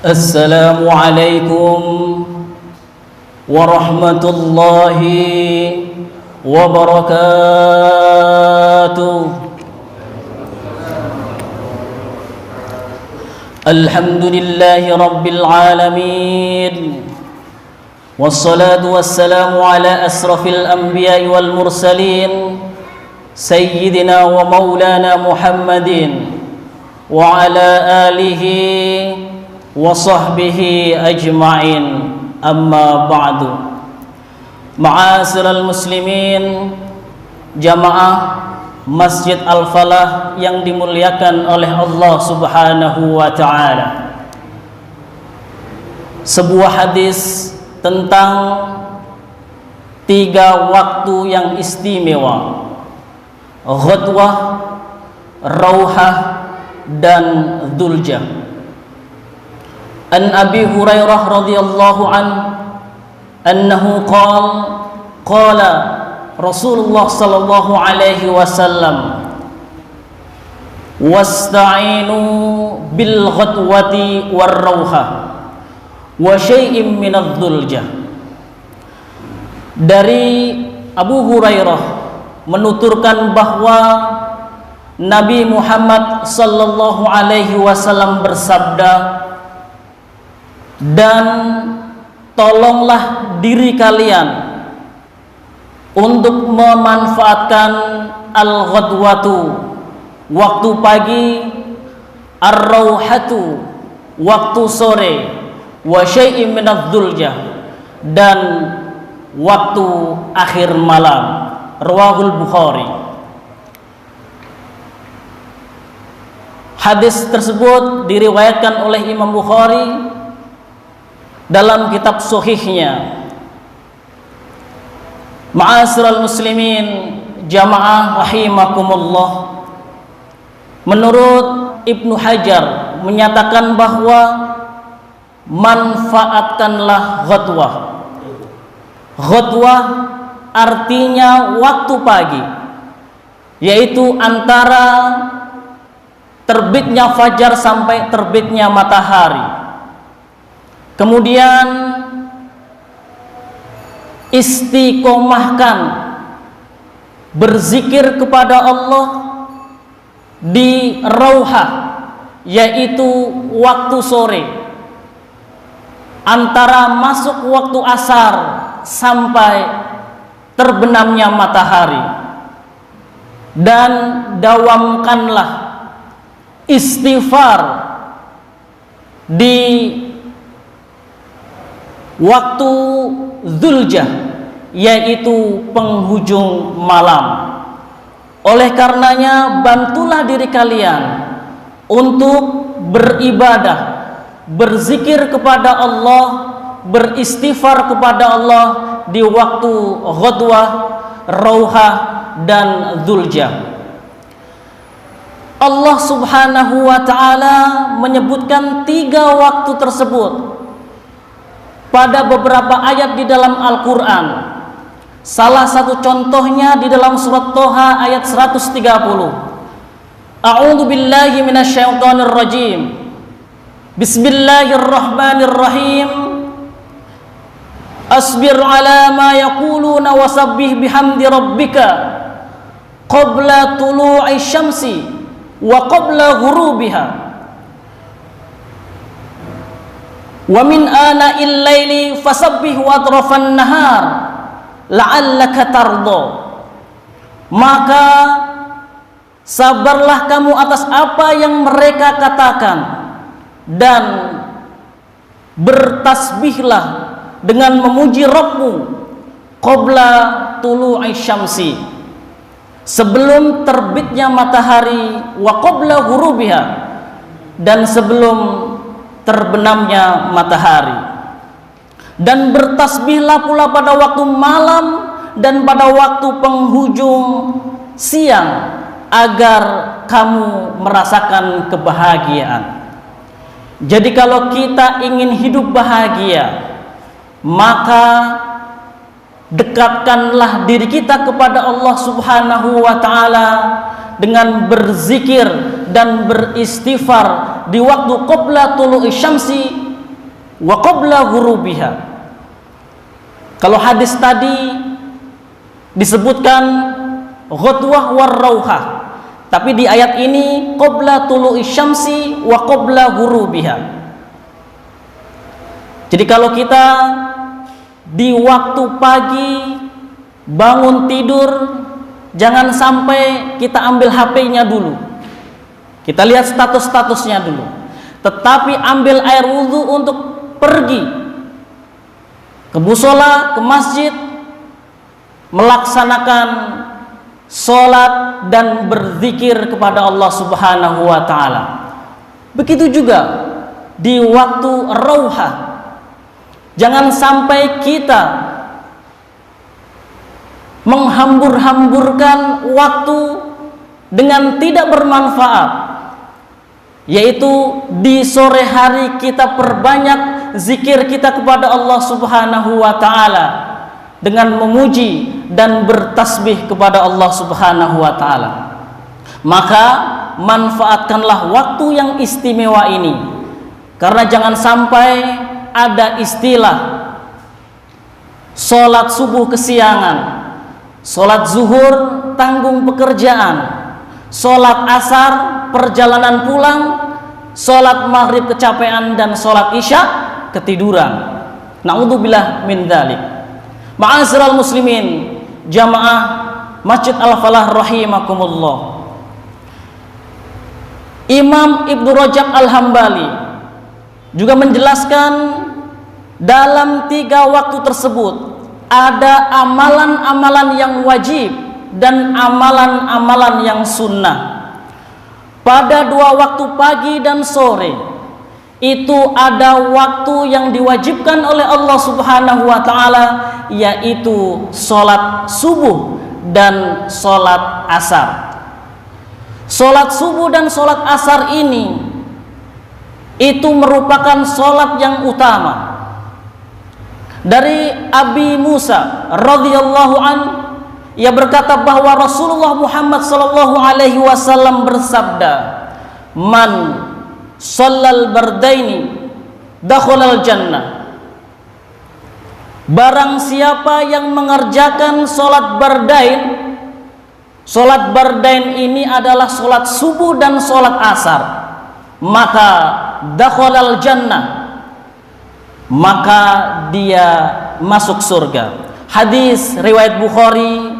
Assalamualaikum warahmatullahi wabarakatuh. Alhamdulillahi rabbil alamin. Wassalatu wassalamu ala asrafil anbiya'i wal mursalin sayyidina wa maulana Muhammadin wa ala alihi wa sahbihi ajma'in, amma ba'du. Ma'asyiral muslimin, jamaah Masjid Al-Falah yang dimuliakan oleh Allah Subhanahu wa ta'ala. Sebuah hadis tentang 3 waktu yang istimewa: Ghadwah, Rauhah, dan Dzulhijjah. An Abi Hurairah radhiyallahu anhu qala Rasulullah sallallahu alaihi wasallam, wasta'inu bil ghadwati war rauhah wa syai'in min adz-dzulhijjah. Dari Abu Hurairah menuturkan bahwa Nabi Muhammad sallallahu alaihi wasallam bersabda, dan tolonglah diri kalian untuk memanfaatkan al-ghadwatu, waktu pagi, ar-rauhatu, waktu sore, wa syai'in min adz-dzulhijjah, dan waktu akhir malam. Rawahul Bukhari. Hadis tersebut diriwayatkan oleh Imam Bukhari dalam kitab sahihnya. Ma'asyiral muslimin, jamaah rahimakumullah, menurut Ibnu Hajar menyatakan bahwa manfaatkanlah ghadwah. Ghadwah artinya waktu pagi, yaitu antara terbitnya fajar sampai terbitnya matahari. Kemudian istiqomahkan berzikir kepada Allah di rauhah, yaitu waktu sore, antara masuk waktu asar sampai terbenamnya matahari. Dan dawamkanlah istighfar di waktu Dzulhijjah, yaitu penghujung malam. Oleh karenanya, bantulah diri kalian untuk beribadah, berzikir kepada Allah, beristighfar kepada Allah di waktu ghadwah, rauhah, dan Dzulhijjah. Allah Subhanahu wa ta'ala menyebutkan 3 waktu tersebut pada beberapa ayat di dalam Al-Quran. Salah satu contohnya di dalam surat Toha ayat 130. A'udzu billahi minasyaitonir rajim. Bismillahirrahmanirrahim. Asbir ala ma yaquluna wasabbih bihamdi rabbika qabla tulu'i syamsi wa qabla ghurubiha wa min ana'il laili fasabbih wa atrafan nahar la'allaka tarda. Maka sabarlah kamu atas apa yang mereka katakan, dan bertasbihlah dengan memuji Rabbmu qabla tulu'i syamsi, sebelum terbitnya matahari, wa qabla ghurubiha, dan sebelum terbenamnya matahari. Dan bertasbihlah pula pada waktu malam dan pada waktu penghujung siang, agar kamu merasakan kebahagiaan. Jadi kalau kita ingin hidup bahagia, maka dekatkanlah diri kita kepada Allah Subhanahu wa ta'ala dengan berzikir dan beristighfar di waktu qabla tulu'i syamsi wa qabla ghurubiha. Kalau hadis tadi disebutkan ghadwah war rauhah, tapi di ayat ini qabla tulu'i syamsi wa qabla ghurubiha. Jadi kalau kita di waktu pagi bangun tidur, jangan sampai kita ambil HP-nya dulu, kita lihat status-statusnya dulu, tetapi ambil air wudhu untuk pergi ke musola, ke masjid, melaksanakan sholat dan berzikir kepada Allah Subhanahu wa ta'ala. Begitu juga di waktu rauhah, jangan sampai kita menghambur-hamburkan waktu dengan tidak bermanfaat, yaitu di sore hari kita perbanyak zikir kita kepada Allah Subhanahu wa ta'ala dengan memuji dan bertasbih kepada Allah Subhanahu wa ta'ala. Maka manfaatkanlah waktu yang istimewa ini, karena jangan sampai ada istilah sholat subuh kesiangan, sholat zuhur tanggung pekerjaan, sholat asar perjalanan pulang, sholat maghrib kecapean, dan sholat isya ketiduran. Na'udzubillah min dzalik. Ma'asyiral muslimin, jamaah Masjid Al-Falah rahimakumullah. Imam Ibnu Rajab Al-Hambali juga menjelaskan dalam 3 waktu tersebut ada amalan-amalan yang wajib dan amalan-amalan yang sunnah. Pada 2 waktu pagi dan sore itu ada waktu yang diwajibkan oleh Allah Subhanahu wa ta'ala, yaitu sholat subuh dan sholat asar. Sholat subuh dan sholat asar ini itu merupakan sholat yang utama. Dari Abi Musa radhiyallahu an, ia berkata bahwa Rasulullah Muhammad sallallahu alaihi wasallam bersabda, "Man shallal bardaini dakhalal jannah." Barang siapa yang mengerjakan sholat bardain, sholat bardain ini adalah sholat subuh dan sholat asar, maka dakhalal jannah, maka dia masuk surga. Hadis riwayat Bukhari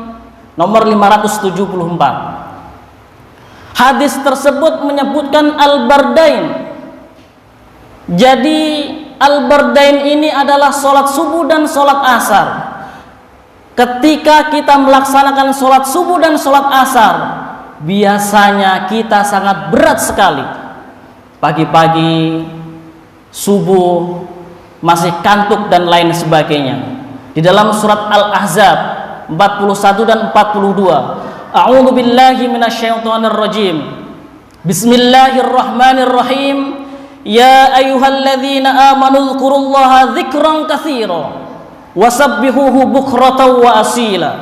nomor 574. Hadis tersebut menyebutkan al-bardain. Jadi al-bardain ini adalah sholat subuh dan sholat asar. Ketika kita melaksanakan sholat subuh dan sholat asar, biasanya kita sangat berat sekali. Pagi-pagi, subuh, masih kantuk dan lain sebagainya. Di dalam surat Al-Ahzab 41 dan 42, A'udzu billahi minasyaitonir rajim. Bismillahirrahmanirrahim. Ya ayyuhalladzina amanu dzkurullaha dzikran katsira wasabbihuhu bukratan wa asila.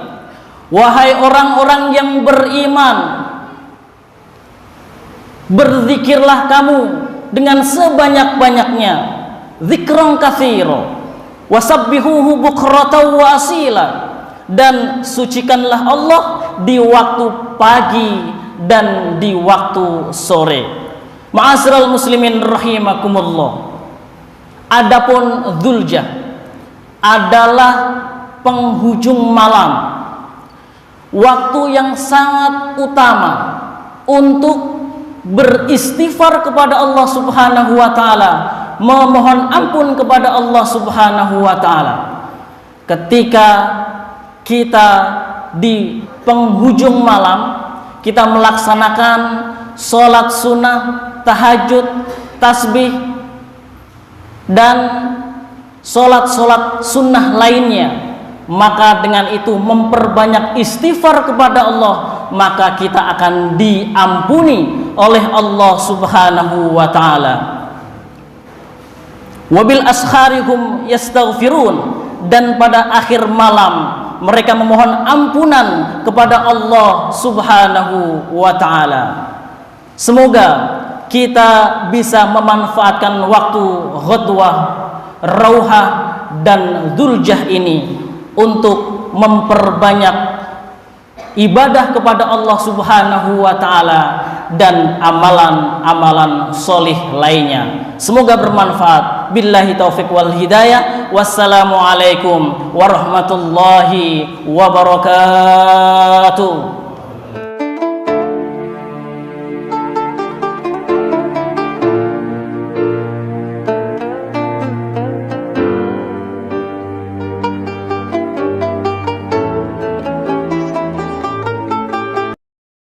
Wahai orang-orang yang beriman, berzikirlah kamu dengan sebanyak-banyaknya, dzikran katsira wasabbihuhu bukratan wa asila, dan sucikanlah Allah di waktu pagi dan di waktu sore. Ma'asyiral muslimin rahimakumullah. Adapun Dzulhijjah adalah penghujung malam, waktu yang sangat utama untuk beristighfar kepada Allah Subhanahu wa ta'ala, memohon ampun kepada Allah Subhanahu wa ta'ala. Ketika kita di penghujung malam, kita melaksanakan sholat sunnah, tahajud, tasbih, dan sholat-sholat sunnah lainnya, maka dengan itu memperbanyak istighfar kepada Allah, maka kita akan diampuni oleh Allah Subhanahu wa ta'ala. Wabil asharihum yastaghfirun, dan pada akhir malam mereka memohon ampunan kepada Allah Subhanahu wa ta'ala. Semoga kita bisa memanfaatkan waktu ghadwah, Rauhah dan Dzuljah ini untuk memperbanyak ibadah kepada Allah Subhanahu wa taala dan amalan-amalan solih lainnya. Semoga bermanfaat. Billahi taufik wal hidayah. Wassalamualaikum warahmatullahi wabarakatuh.